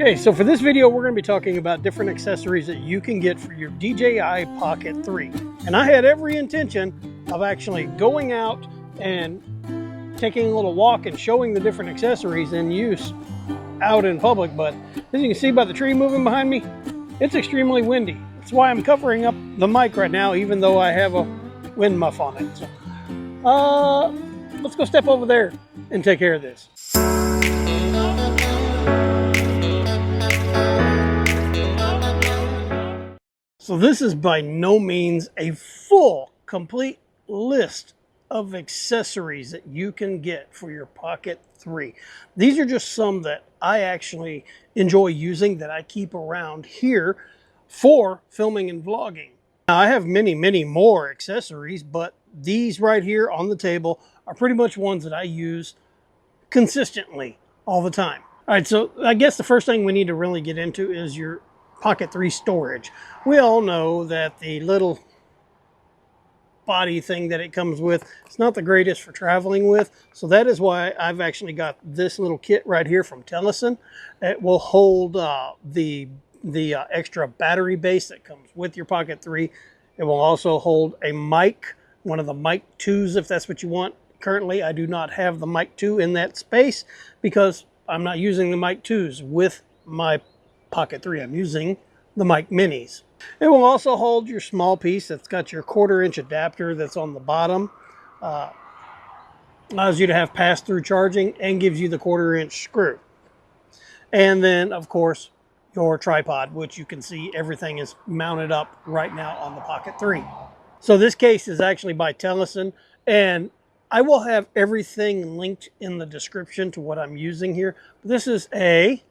Okay, so for this video, we're going to be talking about different accessories that you can get for your DJI Pocket 3. And I had every intention of actually going out and taking a little walk and showing the different accessories in use out in public. But as you can see by the tree moving behind me, it's extremely windy. That's why I'm covering up the mic right now, even though I have a wind muff on it. So, let's go step over there and take care of this. So this is by no means a full, complete list of accessories that you can get for your Pocket 3. These are just some that I actually enjoy using, that I keep around here for filming and vlogging. Now, I have many, many more accessories, but these right here on the table are pretty much ones that I use consistently all the time. All right, so I guess the first thing we need to really get into is your Pocket 3 storage. We all know that the little body thing that it comes with, it's not the greatest for traveling with. So that is why I've actually got this little kit right here from Telesin. It will hold the extra battery base that comes with your Pocket 3. It will also hold a mic, one of the mic 2s if that's what you want. Currently, I do not have the mic 2 in that space because I'm not using the mic 2s with my Pocket 3. I'm using the mic minis. It will also hold your small piece that's got your 1/4-inch adapter that's on the bottom. Allows you to have pass-through charging and gives you the 1/4-inch screw. And then, of course, your tripod, which you can see everything is mounted up right now on the Pocket 3. So this case is actually by Telesin, and I will have everything linked in the description to what I'm using here. This is a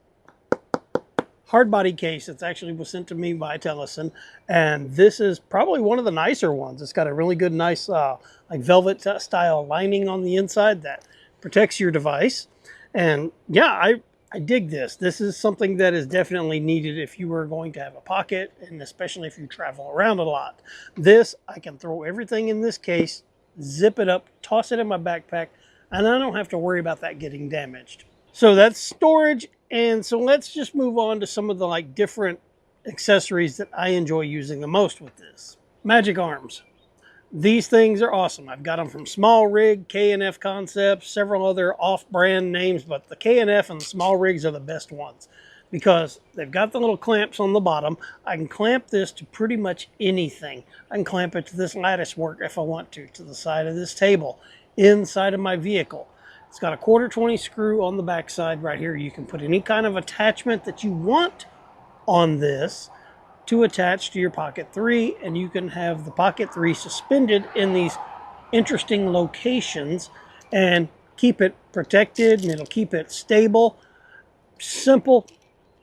hard body case that's actually was sent to me by Telesin, and this is probably one of the nicer ones. It's got a really good, nice like velvet style lining on the inside that protects your device. And yeah, I dig this. This is something that is definitely needed if you are going to have a Pocket, and especially if you travel around a lot. This, I can throw everything in this case, zip it up, toss it in my backpack, and I don't have to worry about that getting damaged. So that's storage. And so let's just move on to some of the different accessories that I enjoy using the most with this. Magic arms. These things are awesome. I've got them from Small Rig, K&F Concepts, several other off-brand names, but the K&F and the Small Rigs are the best ones because they've got the little clamps on the bottom. I can clamp this to pretty much anything. I can clamp it to this lattice work if I want to the side of this table, inside of my vehicle. It's got a 1/4-20 screw on the back side right here. You can put any kind of attachment that you want on this to attach to your Pocket 3, and you can have the Pocket 3 suspended in these interesting locations and keep it protected, and it'll keep it stable. Simple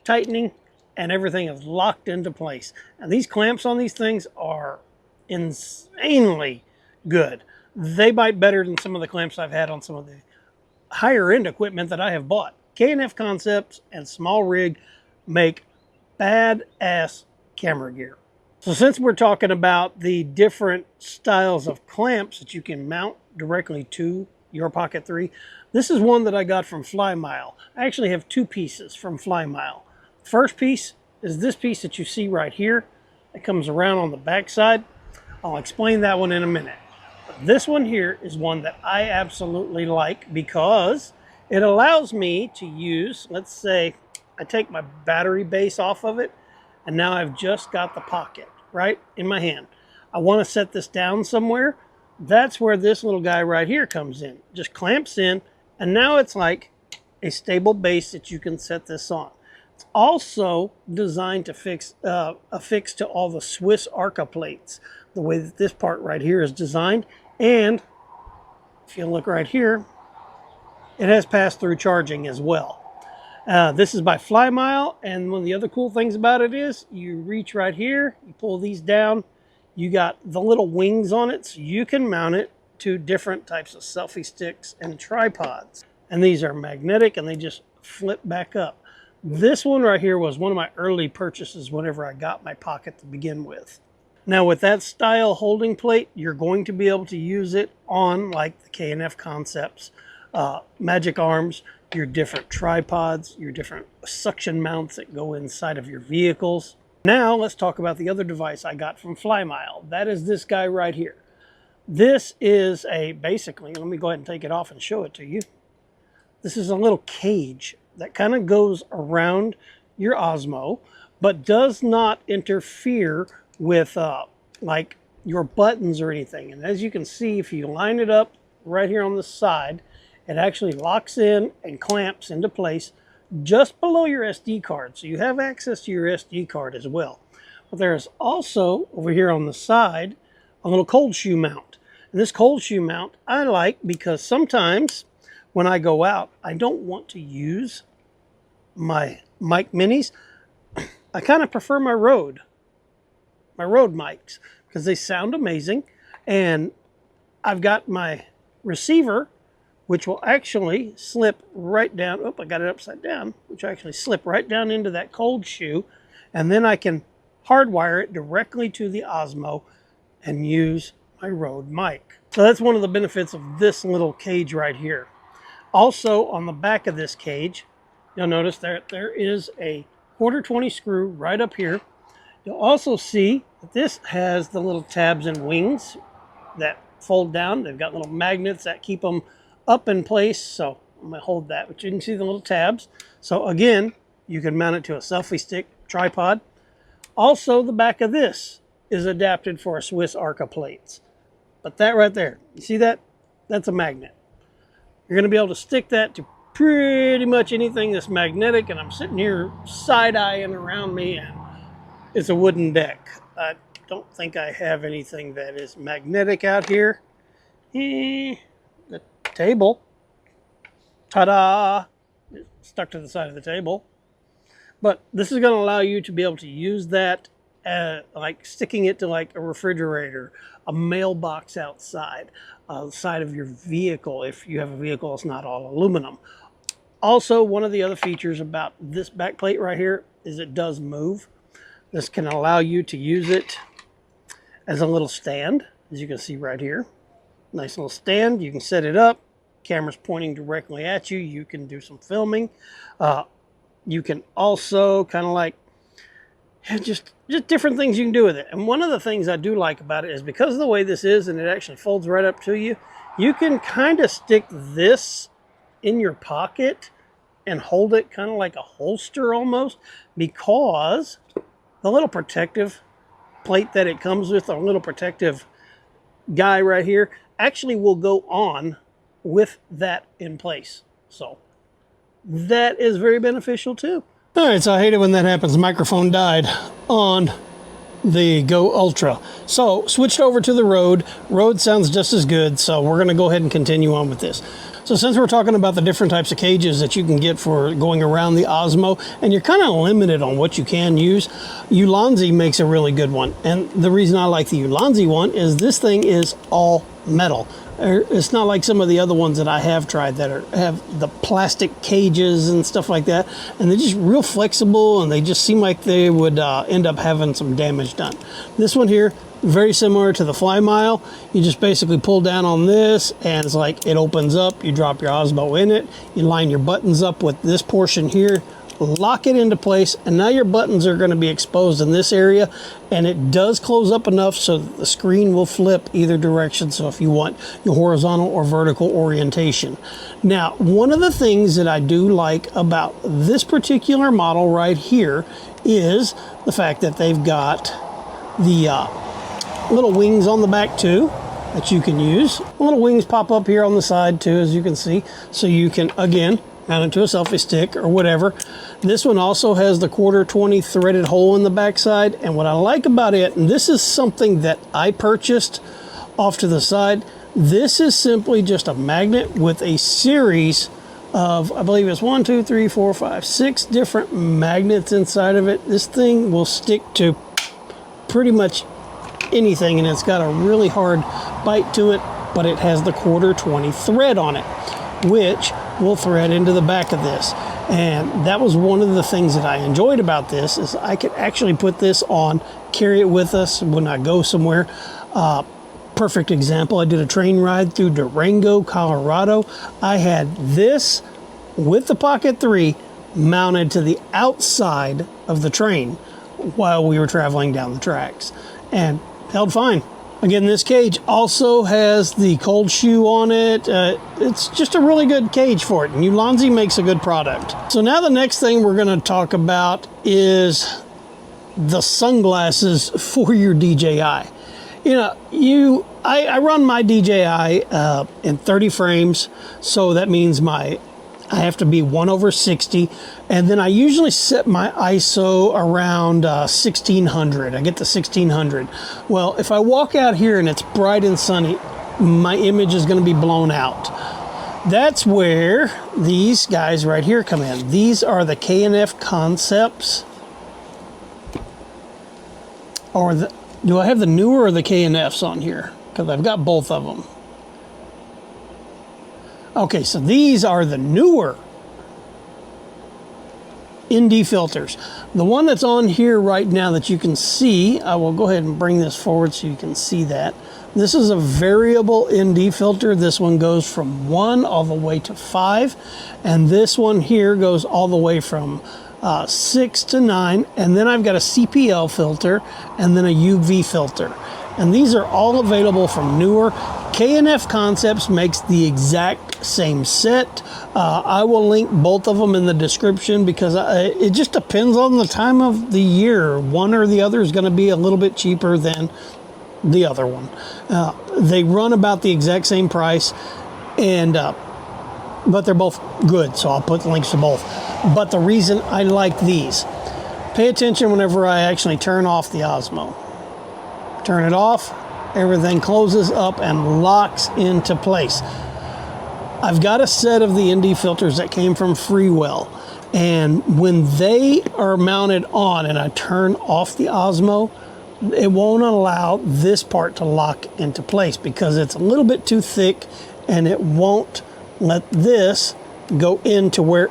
tightening, and everything is locked into place. And these clamps on these things are insanely good. They bite better than some of the clamps I've had on some of the higher end equipment that I have bought. K&F Concepts and Small Rig make badass camera gear. So since we're talking about the different styles of clamps that you can mount directly to your Pocket 3, this is one that I got from FlyMile. I actually have two pieces from FlyMile. First piece is this piece that you see right here. It comes around on the back side. I'll explain that one in a minute. This one here is one that I absolutely like because it allows me to use, let's say I take my battery base off of it, and now I've just got the Pocket right in my hand. I want to set this down somewhere. That's where this little guy right here comes in. Just clamps in, and now it's like a stable base that you can set this on. It's also designed to affix to all the Swiss Arca plates, the way that this part right here is designed. And if you look right here, it has pass-through charging as well. This is by FlyMile, and one of the other cool things about it is you reach right here, you pull these down, you got the little wings on it, so you can mount it to different types of selfie sticks and tripods. And these are magnetic, and they just flip back up. This one right here was one of my early purchases whenever I got my Pocket to begin with. Now with that style holding plate, you're going to be able to use it on like the K&F Concepts magic arms. your different tripods, your different suction mounts that go inside of your vehicles. Now let's talk about the other device I got from FlyMile. That is this guy right here. This is basically, let me go ahead and take it off and show it to you. This is a little cage that kind of goes around your Osmo, but does not interfere with like your buttons or anything. And as you can see, if you line it up right here on the side, it actually locks in and clamps into place just below your SD card. So you have access to your SD card as well. But there's also over here on the side a little cold shoe mount. And this cold shoe mount I like because sometimes when I go out, I don't want to use my mic minis. I kind of prefer my Rode mics because they sound amazing. And I've got my receiver, which will actually slip right down. Oh, I got it upside down, which will actually slip right down into that cold shoe. And then I can hardwire it directly to the Osmo and use my Rode mic. So that's one of the benefits of this little cage right here. Also on the back of this cage, you'll notice there is a 1/4-20 screw right up here. You'll also see that this has the little tabs and wings that fold down. They've got little magnets that keep them up in place. So I'm going to hold that, but you can see the little tabs. So again, you can mount it to a selfie stick tripod. Also, the back of this is adapted for a Swiss Arca plates. But that right there, you see that? That's a magnet. You're going to be able to stick that to pretty much anything that's magnetic. And I'm sitting here side-eyeing around me, and it's a wooden deck. I don't think I have anything that is magnetic out here. The table. Ta-da! It's stuck to the side of the table. But this is going to allow you to be able to use that like sticking it to like a refrigerator, a mailbox outside, the side of your vehicle if you have a vehicle that's not all aluminum. Also, one of the other features about this back plate right here is it does move. This can allow you to use it as a little stand, as you can see right here. Nice little stand. You can set it up. Camera's pointing directly at you. You can do some filming. You can also kind of like just different things you can do with it. And one of the things I do like about it is because of the way this is and it actually folds right up to you, you can kind of stick this in your pocket and hold it kind of like a holster almost, because the little protective plate that it comes with, a little protective guy right here, actually will go on with that in place. So that is very beneficial too. All right, so I hate it when that happens. The microphone died on the Go Ultra. So switched over to the Rode. Rode sounds just as good, so we're going to go ahead and continue on with this. So since we're talking about the different types of cages that you can get for going around the Osmo, and you're kind of limited on what you can use, Ulanzi makes a really good one. And the reason I like the Ulanzi one is this thing is all metal. It's not like some of the other ones that I have tried that have the plastic cages and stuff like that. And they're just real flexible, and they just seem like they would end up having some damage done. This one here, very similar to the FlyMile. You just basically pull down on this, and it's like it opens up. You drop your Osmo in it. You line your buttons up with this portion here, lock it into place, and now your buttons are going to be exposed in this area, and it does close up enough so that the screen will flip either direction, so if you want your horizontal or vertical orientation. Now, one of the things that I do like about this particular model right here is the fact that they've got the little wings on the back too that you can use. The little wings pop up here on the side too, as you can see, so you can again mount it to a selfie stick or whatever. This one also has the 1/4-20 threaded hole in the backside, and what I like about it, and this is something that I purchased off to the side, this is simply just a magnet with a series of, I believe it's 1, 2, 3, 4, 5, 6 different magnets inside of it. This thing will stick to pretty much anything, and it's got a really hard bite to it, but it has the 1/4-20 thread on it, which will thread into the back of this. And that was one of the things that I enjoyed about this, is I could actually put this on, carry it with us when I go somewhere. Perfect example, I did a train ride through Durango, Colorado. I had this with the Pocket 3 mounted to the outside of the train while we were traveling down the tracks, and held fine. Again, this cage also has the cold shoe on it. It's just a really good cage for it, and Ulanzi makes a good product. So now the next thing we're going to talk about is the sunglasses for your DJI. You know, I run my DJI in 30 frames, so that means I have to be 1/60, and then I usually set my ISO around 1600. I get to 1600. Well, if I walk out here and it's bright and sunny, my image is going to be blown out. That's where these guys right here come in. These are the K&F Concepts. Do I have the newer or the K&Fs on here? Because I've got both of them. Okay, so these are the newer ND filters. The one that's on here right now that you can see, I will go ahead and bring this forward so you can see that. This is a variable ND filter. This one goes from 1 all the way to 5, and this one here goes all the way from 6 to 9, and then I've got a CPL filter and then a UV filter. And these are all available from newer. K&F Concepts makes the exact same set. I will link both of them in the description because it just depends on the time of the year. One or the other is going to be a little bit cheaper than the other one. They run about the exact same price, and but they're both good, so I'll put links to both. But the reason I like these, pay attention whenever I actually turn off the Osmo. Turn it off, everything closes up and locks into place. I've got a set of the ND filters that came from Freewell, and when they are mounted on and I turn off the Osmo, it won't allow this part to lock into place because it's a little bit too thick, and it won't let this go into where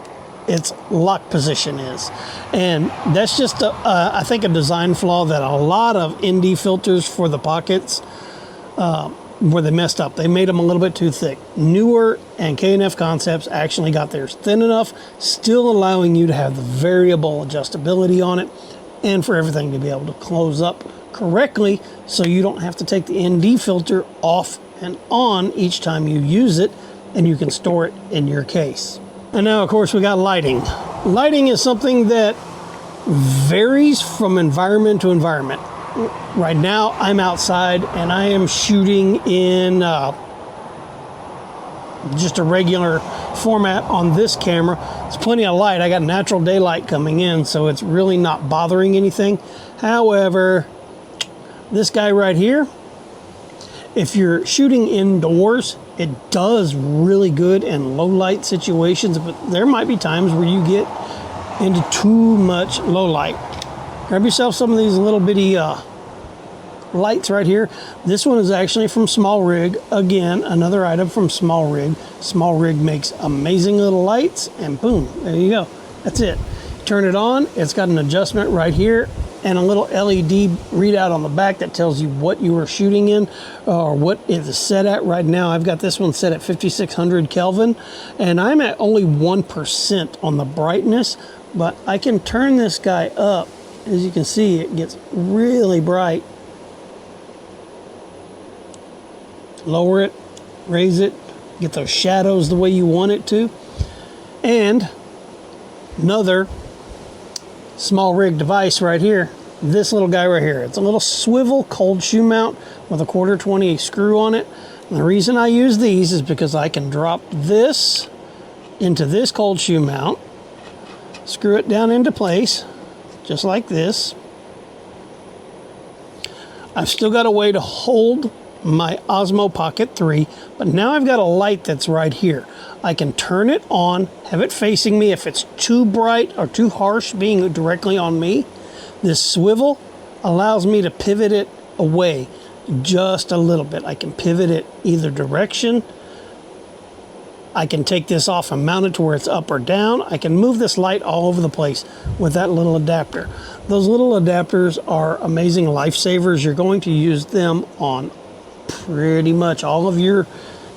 its lock position is. And that's just I think a design flaw that a lot of ND filters for the Pockets where they messed up. They made them a little bit too thick. Newer and K&F Concepts actually got theirs thin enough, still allowing you to have the variable adjustability on it, and for everything to be able to close up correctly so you don't have to take the ND filter off and on each time you use it, and you can store it in your case. And now, of course, we got lighting. Lighting is something that varies from environment to environment. Right now, I'm outside and I am shooting in just a regular format on this camera. It's plenty of light. I got natural daylight coming in, so it's really not bothering anything. However, this guy right here, if you're shooting indoors, it does really good in low light situations, but there might be times where you get into too much low light. Grab yourself some of these little bitty lights right here. This one is actually from Small Rig. Again, another item from Small Rig. Small Rig makes amazing little lights, and boom, there you go. That's it. Turn it on. It's got an adjustment right here and a little LED readout on the back that tells you what you are shooting in or what it is set at. Right now, I've got this one set at 5600 Kelvin, and I'm at only 1% on the brightness, but I can turn this guy up. As you can see, it gets really bright. Lower it, raise it, get those shadows the way you want it to. And another Small Rig device right here, this little guy right here. It's a little swivel cold shoe mount with a 1/4-20 screw on it. And the reason I use these is because I can drop this into this cold shoe mount, screw it down into place, just like this. I've still got a way to hold my Osmo Pocket 3, but now I've got a light that's right here. I can turn it on, have it facing me if it's too bright or too harsh being directly on me. This swivel allows me to pivot it away just a little bit. I can pivot it either direction. I can take this off and mount it to where it's up or down. I can move this light all over the place with that little adapter. Those little adapters are amazing lifesavers. You're going to use them on pretty much all of your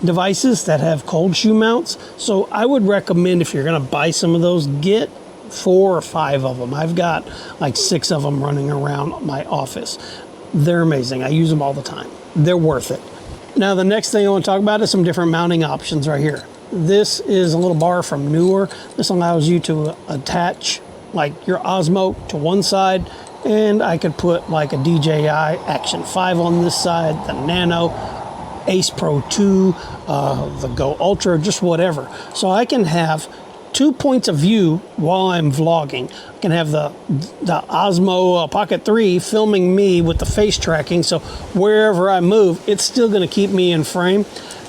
devices that have cold shoe mounts. So I would recommend, if you're going to buy some of those, get 4 or 5 of them. I've got like 6 of them running around my office. They're amazing. I use them all the time. They're worth it. Now, the next thing I want to talk about is some different mounting options right here. This is a little bar from Newer. This allows you to attach like your Osmo to one side, and I could put like a DJI Action 5 on this side, the Nano, Ace Pro 2, the Go Ultra, just whatever. So I can have 2 points of view while I'm vlogging. I can have the Osmo Pocket 3 filming me with the face tracking, so wherever I move, it's still going to keep me in frame.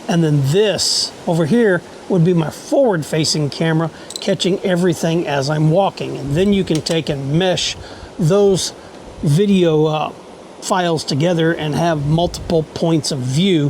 And then this over here would be my forward-facing camera, catching everything as I'm walking. And then you can take and mesh those video files together and have multiple points of view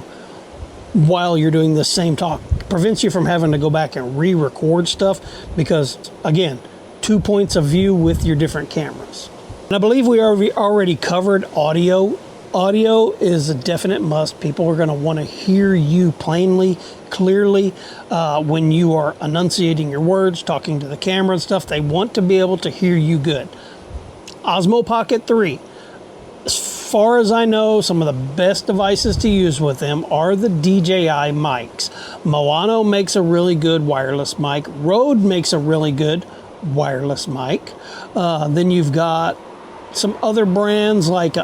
while you're doing the same talk. Prevents you from having to go back and re-record stuff because, again, 2 points of view with your different cameras. And I believe we already covered audio. Audio is a definite must. People are going to want to hear you plainly, clearly, when you are enunciating your words, talking to the camera and stuff. They want to be able to hear you good. Osmo Pocket 3. As far as I know, some of the best devices to use with them are the DJI mics. Moano makes a really good wireless mic. Rode makes a really good wireless mic. Then you've got some other brands like,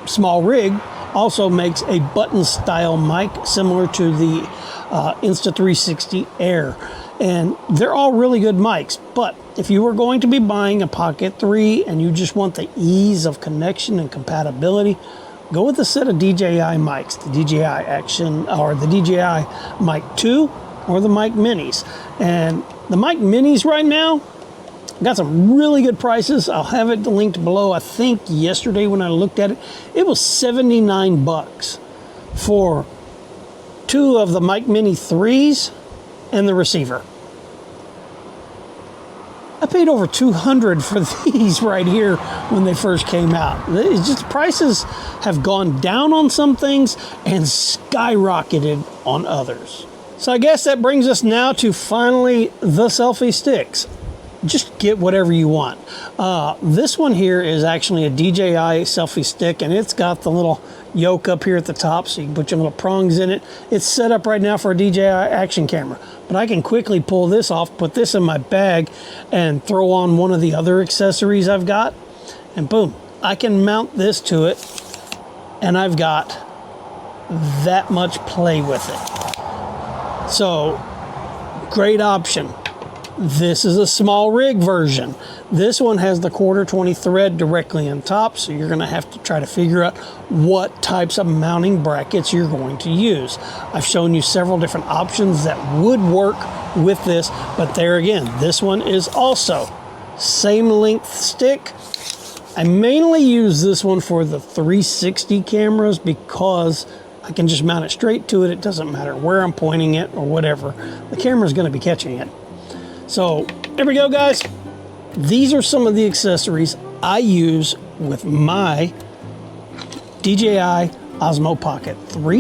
Small Rig also makes a button style mic similar to the Insta360 Air. And they're all really good mics. But if you were going to be buying a Pocket 3 and you just want the ease of connection and compatibility, go with a set of DJI mics, the DJI Action or the DJI Mic 2 or the Mic Minis. And the Mic Minis right now got some really good prices. I'll have it linked below. I think yesterday when I looked at it, it was $79 for 2 of the Mic Mini 3s and the receiver. I paid over $200 for these right here when they first came out. It's just prices have gone down on some things and skyrocketed on others. So I guess that brings us now to finally the selfie sticks. Just get whatever you want. This one here is actually a DJI selfie stick, and it's got the little yoke up here at the top so you can put your little prongs in it. It's set up right now for a DJI action camera, but I can quickly pull this off, put this in my bag, and throw on one of the other accessories I've got, and boom, I can mount this to it, and I've got that much play with it. So, great option. This is a Small Rig version. This one has the 1/4-20 thread directly on top, so you're going to have to try to figure out what types of mounting brackets you're going to use. I've shown you several different options that would work with this, but there again, this one is also same length stick. I mainly use this one for the 360 cameras because I can just mount it straight to it. It doesn't matter where I'm pointing it or whatever. The camera's going to be catching it. So there we go, guys. These are some of the accessories I use with my DJI Osmo Pocket 3.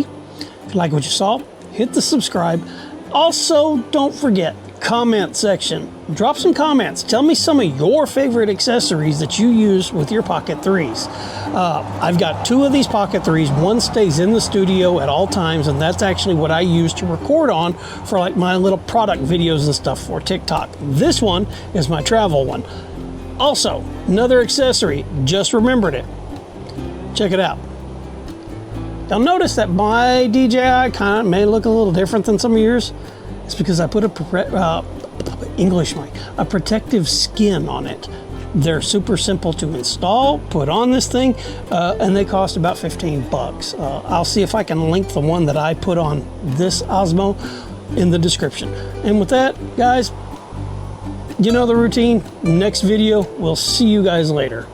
If you like what you saw, hit the subscribe. Also, don't forget, comment section. Drop some comments. Tell me some of your favorite accessories that you use with your Pocket 3s. I've got 2 of these Pocket 3s. One stays in the studio at all times, and that's actually what I use to record on for like my little product videos and stuff for TikTok. This one is my travel one. Also, another accessory, just remembered it. Check it out. You'll notice that my DJI kind of may look a little different than some of yours. It's because I put a protective skin on it. They're super simple to install, put on this thing, and they cost about $15. I'll see if I can link the one that I put on this Osmo in the description. And with that, guys, you know the routine. Next video, we'll see you guys later.